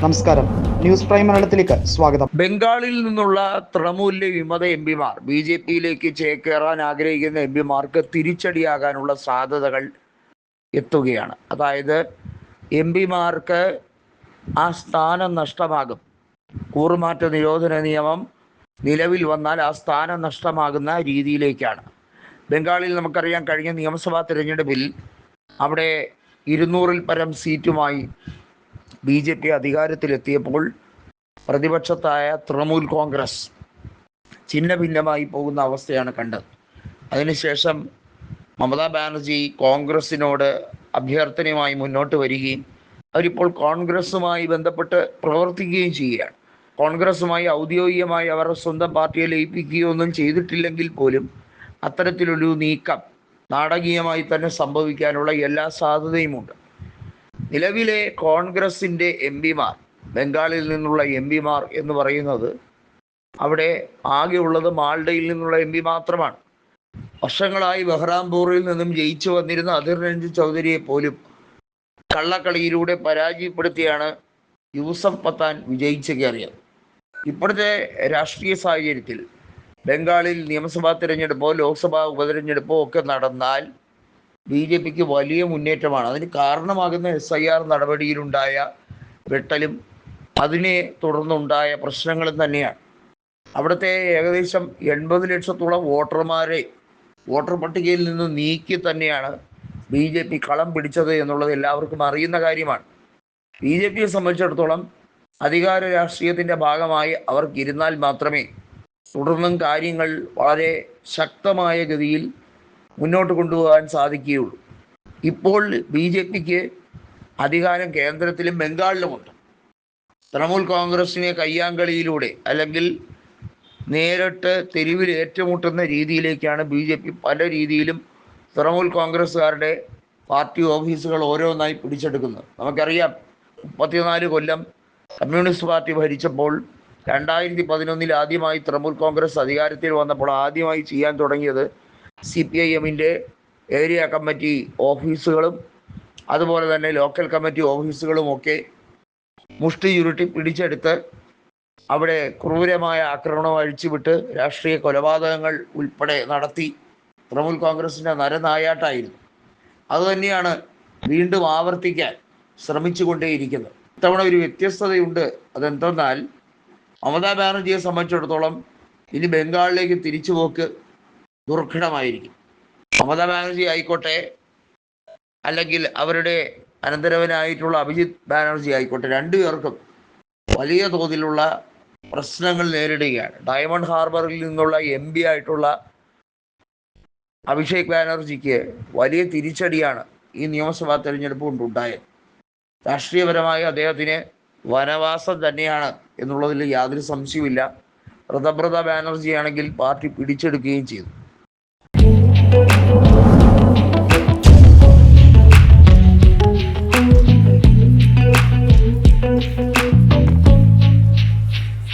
നമസ്കാരം, news prime മലയാളത്തിലേക്ക് സ്വാഗതം. ബംഗാളിൽ നിന്നുള്ള തൃണമൂലിലെ വിമത എംപിമാർ BJP-യിലേക്ക് ചേക്കേറാൻ ആഗ്രഹിക്കുന്ന എംപിമാർക്ക് തിരിച്ചടിയാകാനുള്ള സാധ്യതകൾ എത്തുകയാണ്. അതായത് എംപിമാർക്ക് ആ സ്ഥാനം നഷ്ടമാകും. കൂറുമാറ്റ നിരോധന നിയമം നിലവിൽ വന്നാൽ ആ സ്ഥാനം നഷ്ടമാകുന്ന രീതിയിലേക്കാണ്. ബംഗാളിൽ നമുക്കറിയാം, കഴിഞ്ഞ നിയമസഭാ തിരഞ്ഞെടുപ്പിൽ അവിടെ 200-ൽ പരം സീറ്റുമായി BJP അധികാരത്തിലെത്തിയപ്പോൾ പ്രതിപക്ഷത്തായ തൃണമൂൽ കോൺഗ്രസ് ഛിന്ന ഭിന്നമായി പോകുന്ന അവസ്ഥയാണ് കണ്ടത്. അതിനുശേഷം മമതാ ബാനർജി കോൺഗ്രസിനോട് അഭ്യർത്ഥനയുമായി മുന്നോട്ട് വരികയും അവരിപ്പോൾ കോൺഗ്രസുമായി ബന്ധപ്പെട്ട് പ്രവർത്തിക്കുകയും ചെയ്യുകയാണ്. കോൺഗ്രസുമായി ഔദ്യോഗികമായി അവർ സ്വന്തം പാർട്ടിയെ ലയിപ്പിക്കുകയൊന്നും ചെയ്തിട്ടില്ലെങ്കിൽ പോലും അത്തരത്തിലൊരു നീക്കം നാടകീയമായി തന്നെ സംഭവിക്കാനുള്ള എല്ലാ സാധ്യതയുമുണ്ട്. നിലവിലെ കോൺഗ്രസിൻ്റെ എംപിമാർ, ബംഗാളിൽ നിന്നുള്ള എംപിമാർ എന്ന് പറയുന്നത് അവിടെ ആകെയുള്ളത് മാൾഡയിൽ നിന്നുള്ള എംപി മാത്രമാണ്. വർഷങ്ങളായി ബഹ്റാംപൂറിൽ നിന്നും ജയിച്ചു വന്നിരുന്ന അധിർ രഞ്ജൻ ചൗധരിയെ പോലും കള്ളക്കളിയിലൂടെ പരാജയപ്പെടുത്തിയാണ് യൂസഫ് പത്താൻ വിജയിച്ച് കയറിയത്. ഇപ്പോഴത്തെ രാഷ്ട്രീയ സാഹചര്യത്തിൽ ബംഗാളിൽ നിയമസഭാ തിരഞ്ഞെടുപ്പോ ലോക്സഭാ ഉപതിരഞ്ഞെടുപ്പോ ഒക്കെ നടന്നാൽ BJPക്ക് വലിയ മുന്നേറ്റമാണ്. അതിന് കാരണമാകുന്ന SIR നടപടിയിലുണ്ടായ വെട്ടലും അതിനെ തുടർന്നുണ്ടായ പ്രശ്നങ്ങളും തന്നെയാണ്. അവിടുത്തെ ഏകദേശം 80 ലക്ഷത്തോളം വോട്ടർമാരെ വോട്ടർ പട്ടികയിൽ നിന്ന് നീക്കി തന്നെയാണ് BJP കളം പിടിച്ചത് എന്നുള്ളത് എല്ലാവർക്കും അറിയുന്ന കാര്യമാണ്. BJPയെ സംബന്ധിച്ചിടത്തോളം അധികാര രാഷ്ട്രീയത്തിൻ്റെ ഭാഗമായി അവർക്കിരുന്നാൽ മാത്രമേ തുടർന്നും കാര്യങ്ങൾ വളരെ ശക്തമായ ഗതിയിൽ മുന്നോട്ട് കൊണ്ടുപോകാൻ സാധിക്കുകയുള്ളൂ. ഇപ്പോൾ BJPക്ക് അധികാരം കേന്ദ്രത്തിലും ബംഗാളിലുമുണ്ട്. തൃണമൂൽ കോൺഗ്രസിനെ കയ്യാങ്കളിയിലൂടെ അല്ലെങ്കിൽ നേരിട്ട് തെരുവിൽ ഏറ്റുമുട്ടുന്ന രീതിയിലേക്കാണ് BJP പല രീതിയിലും തൃണമൂൽ കോൺഗ്രസ്സുകാരുടെ പാർട്ടി ഓഫീസുകൾ ഓരോന്നായി പിടിച്ചെടുക്കുന്നത്. നമുക്കറിയാം, 34 കൊല്ലം കമ്മ്യൂണിസ്റ്റ് പാർട്ടി ഭരിച്ചപ്പോൾ 2011 ആദ്യമായി തൃണമൂൽ കോൺഗ്രസ് അധികാരത്തിൽ വന്നപ്പോൾ ആദ്യമായി ചെയ്യാൻ തുടങ്ങിയത് CPIMൻ്റെ ഏരിയ കമ്മിറ്റി ഓഫീസുകളും അതുപോലെ തന്നെ ലോക്കൽ കമ്മിറ്റി ഓഫീസുകളുമൊക്കെ മുഷ്ടി ചുരുട്ടി പിടിച്ചെടുത്ത് അവിടെ ക്രൂരമായ ആക്രമണം അഴിച്ചുവിട്ട് രാഷ്ട്രീയ കൊലപാതകങ്ങൾ ഉൾപ്പെടെ നടത്തി തൃണമൂൽ കോൺഗ്രസിൻ്റെ നരനായാട്ടായിരുന്നു. അതുതന്നെയാണ് വീണ്ടും ആവർത്തിക്കാൻ ശ്രമിച്ചുകൊണ്ടേയിരിക്കുന്നത്. ഇത്തവണ ഒരു വ്യത്യസ്തതയുണ്ട്. അതെന്തെന്നാൽ മമതാ ബാനർജിയെ സംബന്ധിച്ചിടത്തോളം ഇനി ബംഗാളിലേക്ക് തിരിച്ചുപോക്ക് ദുർഘടമായിരിക്കും. മമതാ ബാനർജി ആയിക്കോട്ടെ, അല്ലെങ്കിൽ അവരുടെ അനന്തരവനായിട്ടുള്ള അഭിജിത്ത് ബാനർജി ആയിക്കോട്ടെ, രണ്ടുപേർക്കും വലിയ തോതിലുള്ള പ്രശ്നങ്ങൾ നേരിടുകയാണ്. ഡയമണ്ട് ഹാർബറിൽ നിന്നുള്ള MP ആയിട്ടുള്ള അഭിഷേക് ബാനർജിക്ക് വലിയ തിരിച്ചടിയാണ് ഈ നിയമസഭാ തെരഞ്ഞെടുപ്പ് കൊണ്ടുണ്ടായത്. രാഷ്ട്രീയപരമായി അദ്ദേഹത്തിന് വനവാസം തന്നെയാണ് എന്നുള്ളതിൽ യാതൊരു സംശയവുമില്ല. ഋതബ്രത ബാനർജി ആണെങ്കിൽ പാർട്ടി പിടിച്ചെടുക്കുകയും ചെയ്തു.